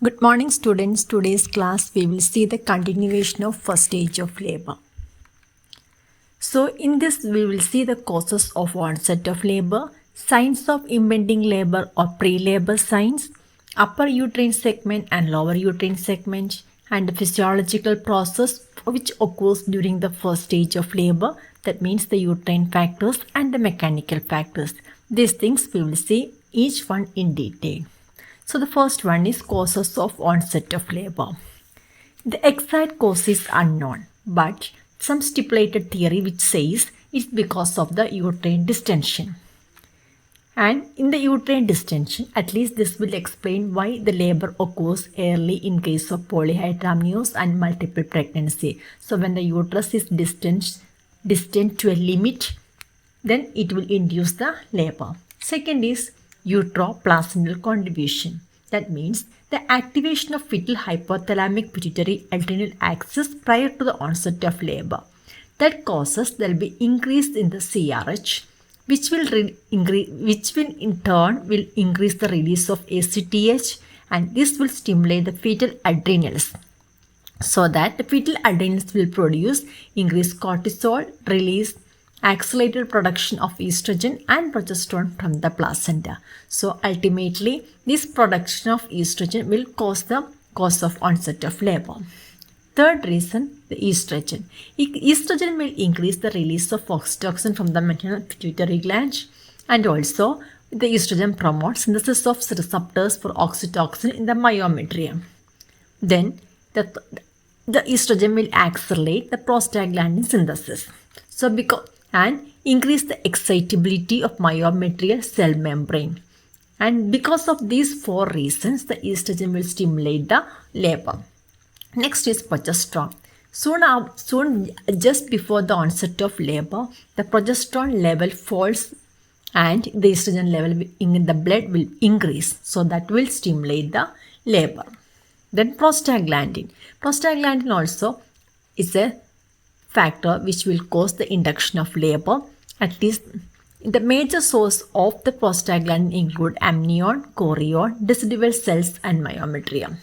Good morning, students. Today's class we will see the continuation of first stage of labor. So in this we will see the causes of onset of labor, signs of impending labor or pre-labor signs, upper uterine segment and lower uterine segment, and the physiological process which occurs during the first stage of labor, that means the uterine factors and the mechanical factors. These things we will see each one in detail. So the first one is causes of onset of labor. The exact cause is unknown, but some stipulated theory which says it's because of the uterine distension. And in the uterine distension, at least this will explain why the labor occurs early in case of polyhydramnios and multiple pregnancy. So when the uterus is distant to a limit, then it will induce the labor. Second is uteroplacental contribution. That means the activation of fetal hypothalamic pituitary adrenal axis prior to the onset of labor. That causes there will be increase in the CRH, which will in turn will increase the release of ACTH, and this will stimulate the fetal adrenals, so that the fetal adrenals will produce increased cortisol release, accelerated production of estrogen and progesterone from the placenta. So ultimately, this production of estrogen will cause the cause of onset of labor. Third reason, the estrogen. Estrogen will increase the release of oxytocin from the maternal pituitary gland, and also the estrogen promotes synthesis of receptors for oxytocin in the myometrium. Then the estrogen will accelerate the prostaglandin synthesis. So and increase the excitability of myometrial cell membrane. And because of these four reasons, the estrogen will stimulate the labor. Next is progesterone. Soon, just before the onset of labor, the progesterone level falls and the estrogen level in the blood will increase. So that will stimulate the labor. Then prostaglandin. Prostaglandin also is a factor which will cause the induction of labor. At least the major source of the prostaglandin include amnion, chorion, decidual cells and myometrium.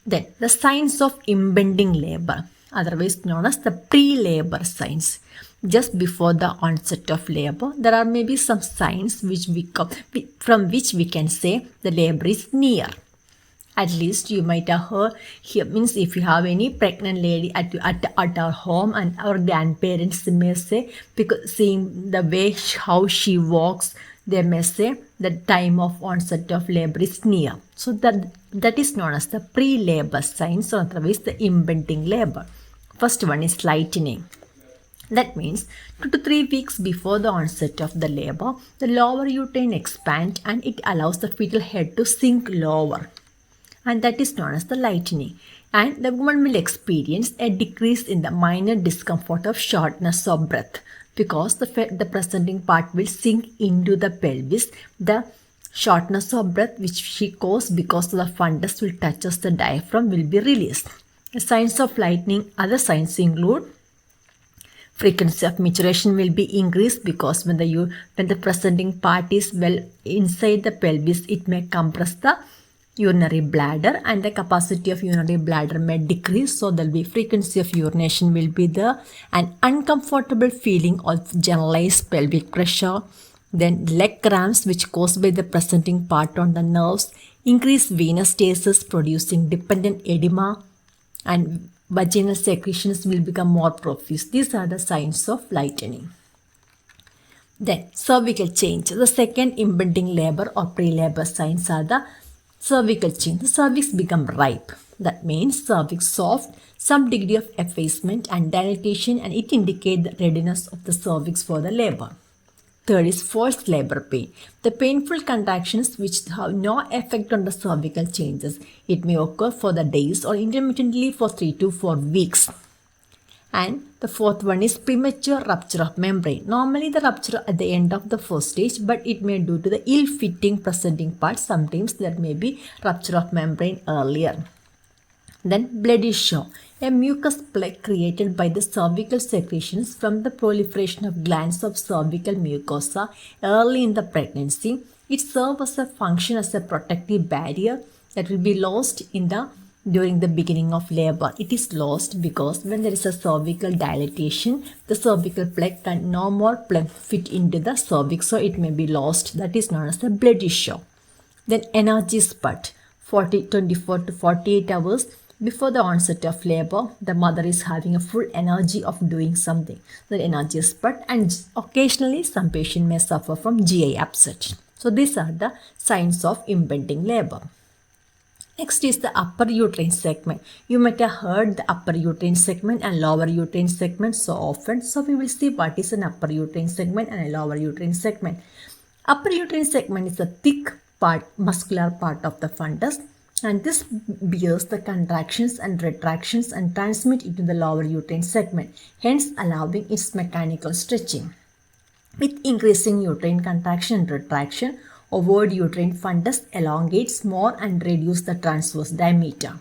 Then the signs of impending labor, otherwise known as the pre-labor signs. Just before the onset of labor, there are maybe some signs from which we can say the labor is near. At least you might have heard here, means if you have any pregnant lady at our home, and our grandparents may say, because seeing the way how she walks, they may say the time of onset of labor is near. So that is known as the pre-labor signs, or otherwise the impending labor. First one is lightening. That means 2 to 3 weeks before the onset of the labor, the lower uterine expands and it allows the fetal head to sink lower. And that is known as the lightening. And the woman will experience a decrease in the minor discomfort of shortness of breath, because the presenting part will sink into the pelvis. The shortness of breath which she caused because the fundus will touches the diaphragm will be released. The signs of lightening, other signs include frequency of maturation will be increased, because when the presenting part is well inside the pelvis, it may compress the urinary bladder and the capacity of urinary bladder may decrease. So there will be frequency of urination will be there, and uncomfortable feeling of generalized pelvic pressure. Then leg cramps which caused by the presenting part on the nerves, increased venous stasis producing dependent edema, and vaginal secretions will become more profuse. These are the signs of lightening. Then cervical change. The second impending labor or pre-labor signs are the cervical change. The cervix become ripe. That means cervix soft, some degree of effacement and dilatation, and it indicates the readiness of the cervix for the labor. Third is false labor pain. The painful contractions which have no effect on the cervical changes. It may occur for the days or intermittently for 3 to 4 weeks. And the fourth one is premature rupture of membrane. Normally the rupture at the end of the first stage, but it may due to the ill-fitting presenting part. Sometimes there may be rupture of membrane earlier. Then bloody show, a mucus plug created by the cervical secretions from the proliferation of glands of cervical mucosa early in the pregnancy. It serves as a function as a protective barrier that will be lost during the beginning of labor. It is lost because when there is a cervical dilatation, the cervical plug can no more fit into the cervix, so it may be lost. That is known as the bloody shock. Then energy spurt, 24 to 48 hours before the onset of labor, the mother is having a full energy of doing something. The energy spurt, and occasionally some patient may suffer from GI upset. So these are the signs of impending labor. Next is the upper uterine segment. You might have heard the upper uterine segment and lower uterine segment so often. So we will see what is an upper uterine segment and a lower uterine segment. Upper uterine segment is a thick muscular part of the fundus, and this bears the contractions and retractions and transmit into the lower uterine segment, hence allowing its mechanical stretching. With increasing uterine contraction and retraction, ovoid uterine fundus elongates more and reduces the transverse diameter.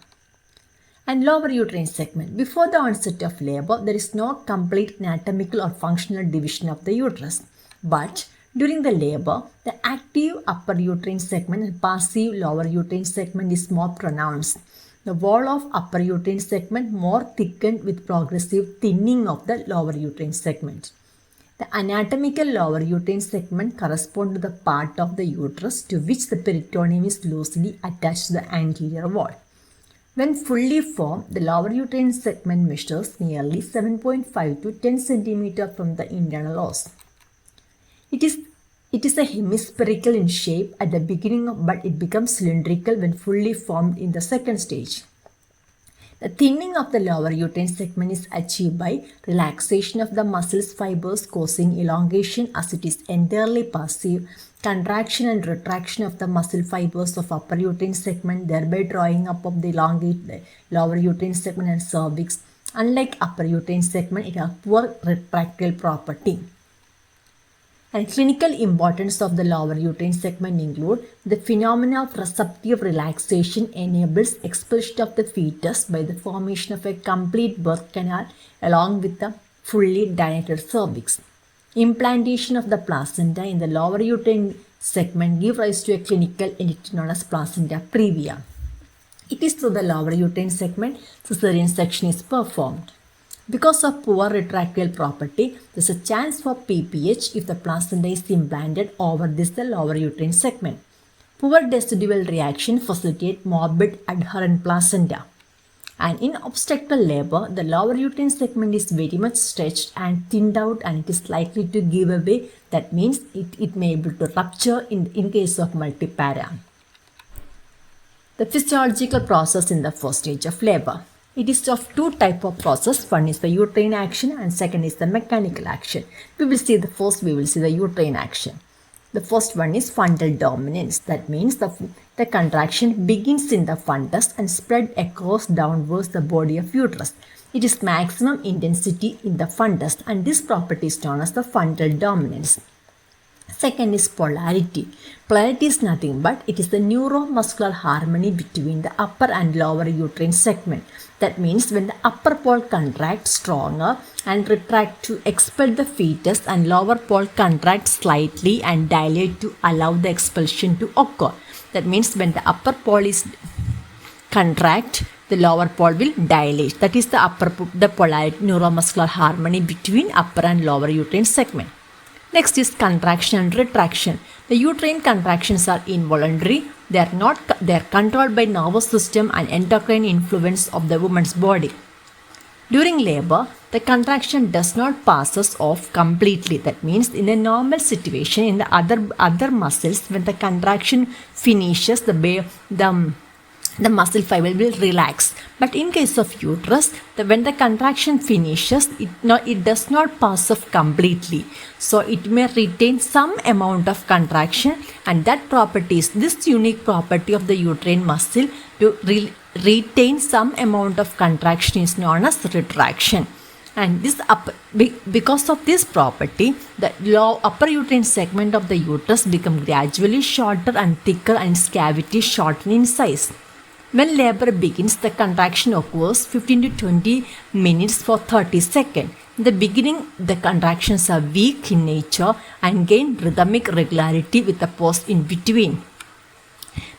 And lower uterine segment. Before the onset of labor, there is no complete anatomical or functional division of the uterus. But during the labor, the active upper uterine segment and passive lower uterine segment is more pronounced. The wall of upper uterine segment more thickened with progressive thinning of the lower uterine segment. The anatomical lower uterine segment corresponds to the part of the uterus to which the peritoneum is loosely attached to the anterior wall. When fully formed, the lower uterine segment measures nearly 7.5 to 10 cm from the internal os. It is a hemispherical in shape at the beginning, but it becomes cylindrical when fully formed in the second stage. The thinning of the lower uterine segment is achieved by relaxation of the muscles fibers, causing elongation as it is entirely passive, contraction and retraction of the muscle fibers of upper uterine segment, thereby drawing up of the elongated lower uterine segment and cervix. Unlike upper uterine segment, it has poor retractile property. And clinical importance of the lower uterine segment include the phenomena of receptive relaxation enables expulsion of the fetus by the formation of a complete birth canal along with the fully dilated cervix. Implantation of the placenta in the lower uterine segment gives rise to a clinical entity known as placenta previa. It is through the lower uterine segment cesarean section is performed. Because of poor retractile property, there is a chance for PPH if the placenta is implanted over the lower uterine segment. Poor decidual reaction facilitates morbid adherent placenta. And in obstetrical labor, the lower uterine segment is very much stretched and thinned out, and it is likely to give away. That means it may be able to rupture in case of multipara. The physiological process in the first stage of labor. It is of two types of process. One is the uterine action and second is the mechanical action. We will see the uterine action. The first one is fundal dominance. That means the contraction begins in the fundus and spread across downwards the body of uterus. It is maximum intensity in the fundus, and this property is known as the fundal dominance. Second is polarity. Polarity is nothing but it is the neuromuscular harmony between the upper and lower uterine segment. That means when the upper pole contracts stronger and retract to expel the fetus, and lower pole contracts slightly and dilate to allow the expulsion to occur. That means when the upper pole is contract, the lower pole will dilate. That is the polarity, neuromuscular harmony between upper and lower uterine segment. Next is contraction and retraction. The uterine contractions are involuntary. They are controlled by nervous system and endocrine influence of the woman's body. During labor, the contraction does not passes off completely. That means in a normal situation, in the other muscles, when the contraction finishes, the muscle fiber will relax. But in case of uterus, when the contraction finishes, it does not pass off completely. So it may retain some amount of contraction, and that property is this unique property of the uterine muscle to retain some amount of contraction is known as retraction. And because of this property, the upper uterine segment of the uterus becomes gradually shorter and thicker, and its cavity shorten in size. When labor begins, the contraction occurs 15 to 20 minutes for 30 seconds. In the beginning, the contractions are weak in nature and gain rhythmic regularity with a pause in between.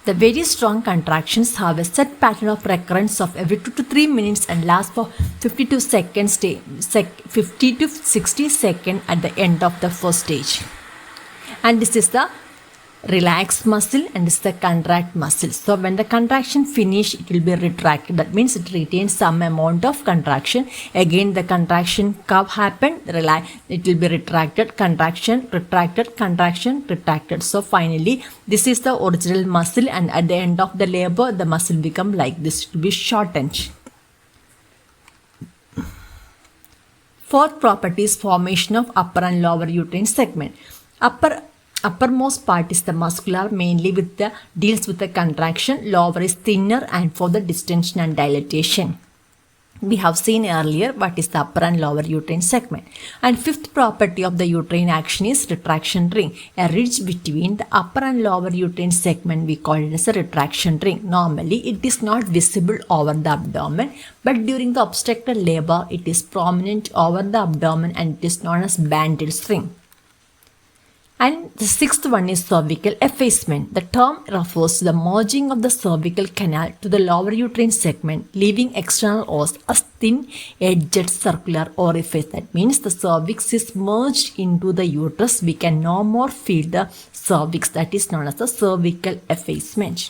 The very strong contractions have a set pattern of recurrence of every 2 to 3 minutes and last for 50 to 60 seconds at the end of the first stage. And this is the relaxed muscle and this is the contract muscle. So when the contraction finish, it will be retracted. That means it retains some amount of contraction. Again, the contraction curve happened, it will be retracted, contraction, retracted, contraction, retracted. So finally, this is the original muscle, and at the end of the labor, the muscle become like this, to be shortened. Fourth property is formation of upper and lower uterine segment. Uppermost part is the muscular, mainly deals with the contraction. Lower is thinner and for the distension and dilatation. We have seen earlier what is the upper and lower uterine segment. And fifth property of the uterine action is retraction ring. A ridge between the upper and lower uterine segment, we call it as a retraction ring. Normally, it is not visible over the abdomen, but during the obstructed labor, it is prominent over the abdomen and it is known as Bandl's ring. And the sixth one is cervical effacement. The term refers to the merging of the cervical canal to the lower uterine segment, leaving external os as thin edged circular orifice. That means the cervix is merged into the uterus. We can no more feel the cervix. That is known as the cervical effacement.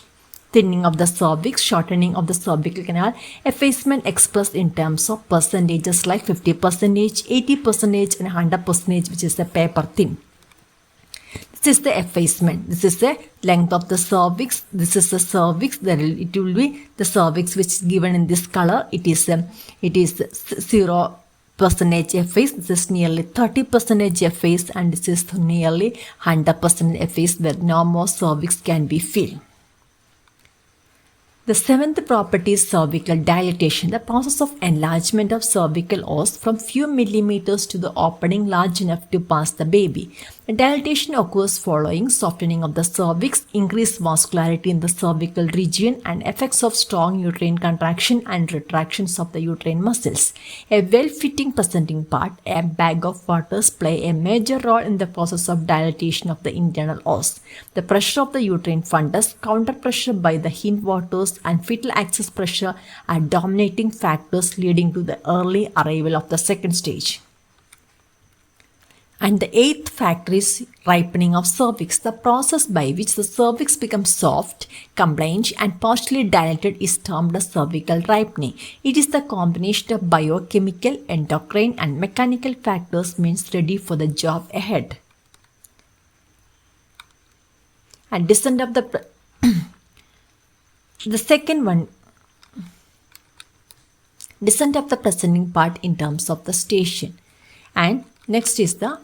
Thinning of the cervix, shortening of the cervical canal, effacement expressed in terms of percentages like 50%, 80% and 100%, which is the paper thin. This is the effacement. This is the length of the cervix. This is the cervix. It will be the cervix which is given in this color. It is 0% efface. This is nearly 30% efface, and this is nearly 100% efface, where no more cervix can be filled. The seventh property is cervical dilatation, the process of enlargement of cervical os from few millimeters to the opening large enough to pass the baby. The dilatation occurs following softening of the cervix, increased vascularity in the cervical region, and effects of strong uterine contraction and retractions of the uterine muscles. A well-fitting presenting part, a bag of waters, play a major role in the process of dilatation of the internal os. The pressure of the uterine fundus, counter pressure by the hindwaters, and fetal access pressure are dominating factors leading to the early arrival of the second stage. And the eighth factor is ripening of cervix. The process by which the cervix becomes soft, compliant, and partially dilated is termed as cervical ripening. It is the combination of biochemical, endocrine, and mechanical factors means ready for the job ahead. And descent of the the second one, descent of the presenting part in terms of the station. And next is the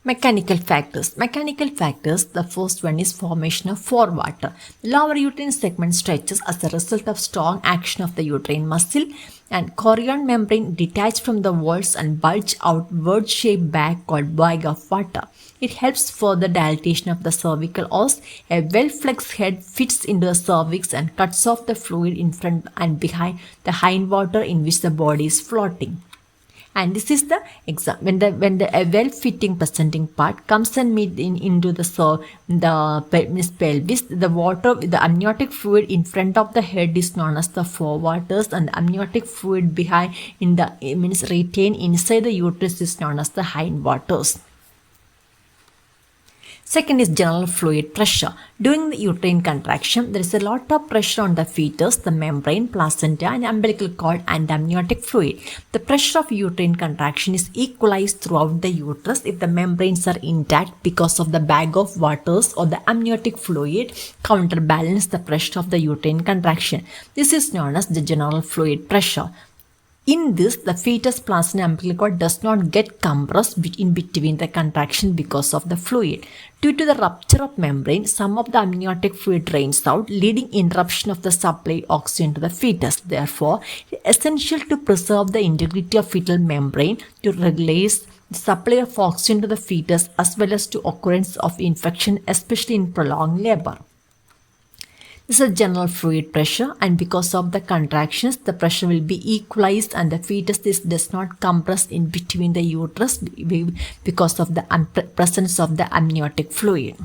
mechanical factors. Mechanical factors, the first one is formation of forewater. The lower uterine segment stretches as a result of strong action of the uterine muscle, and chorion membrane detached from the walls and bulge outward shaped bag called bag of water. It helps for the dilatation of the cervical os. A well-flexed head fits into the cervix and cuts off the fluid in front and behind the hindwater in which the body is floating. And this is the example when the well-fitting presenting part comes and meet into the pelvis. The water, the amniotic fluid in front of the head is known as the forewaters, and the amniotic fluid behind means retained inside the uterus is known as the hindwaters. Second is general fluid pressure. During the uterine contraction, there is a lot of pressure on the fetus, the membrane, placenta, and umbilical cord and amniotic fluid. The pressure of uterine contraction is equalized throughout the uterus if the membranes are intact because of the bag of waters or the amniotic fluid counterbalance the pressure of the uterine contraction. This is known as the general fluid pressure. In this, the fetus, placenta, and umbilical cord does not get compressed in between the contraction because of the fluid. Due to the rupture of membrane, some of the amniotic fluid drains out, leading interruption of the supply oxygen to the fetus. Therefore, it is essential to preserve the integrity of fetal membrane to regulate the supply of oxygen to the fetus as well as to occurrence of infection, especially in prolonged labor. This is general fluid pressure, and because of the contractions, the pressure will be equalized and the fetus does not compress in between the uterus because of the presence of the amniotic fluid.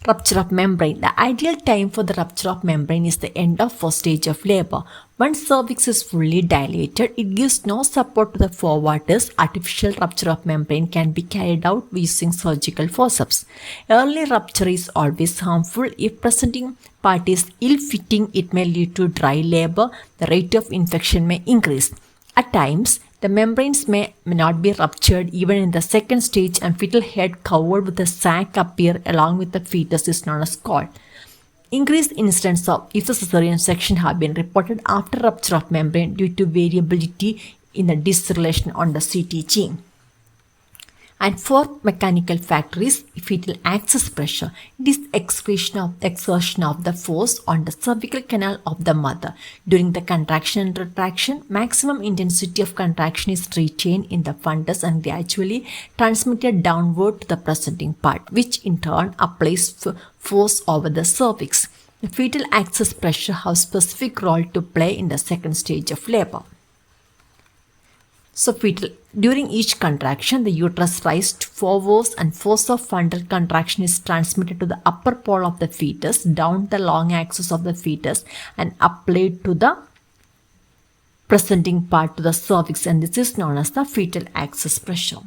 Rupture of membrane. The ideal time for the rupture of membrane is the end of first stage of labor. Once cervix is fully dilated, it gives no support to the forwarders. Artificial rupture of membrane can be carried out using surgical forceps. Early rupture is always harmful. If presenting part is ill-fitting, it may lead to dry labor. The rate of infection may increase. At times, the membranes may not be ruptured even in the second stage, and fetal head covered with a sac appear along with the fetus is known as cold. Increased incidence of cesarean section have been reported after rupture of membrane due to variability in the dysregulation on the CT gene. And fourth mechanical factor is fetal access pressure. It is exertion of the force on the cervical canal of the mother. During the contraction and retraction, maximum intensity of contraction is retained in the fundus and gradually transmitted downward to the presenting part, which in turn applies force over the cervix. The fetal access pressure has specific role to play in the second stage of labor. So during each contraction, the uterus rises forwards and force of fundal contraction is transmitted to the upper pole of the fetus down the long axis of the fetus and applied to the presenting part to the cervix, and this is known as the fetal access pressure.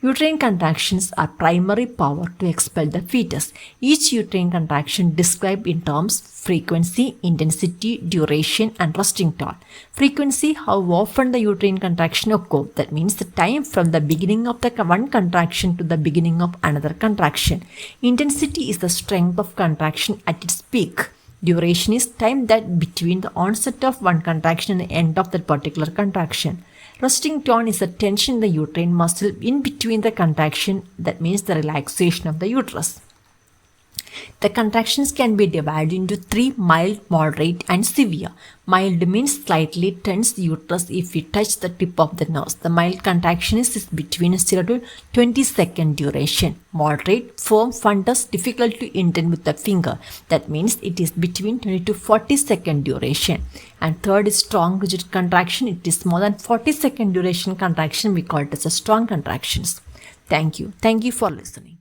Uterine contractions are primary power to expel the fetus. Each uterine contraction described in terms frequency, intensity, duration, and resting tone. Frequency, how often the uterine contraction occurs. That means the time from the beginning of the one contraction to the beginning of another contraction. Intensity is the strength of contraction at its peak. Duration is time that between the onset of one contraction and the end of that particular contraction. Resting tone is the tension in the uterine muscle in between the contraction, that means the relaxation of the uterus. The contractions can be divided into three: mild, moderate, and severe. Mild means slightly tense uterus if we touch the tip of the nose. The mild contraction is between 0 to 20 second duration. Moderate, firm fundus, difficult to indent with the finger. That means it is between 20 to 40 second duration. And third is strong rigid contraction. It is more than 40 second duration contraction. We call it as a strong contractions. Thank you. Thank you for listening.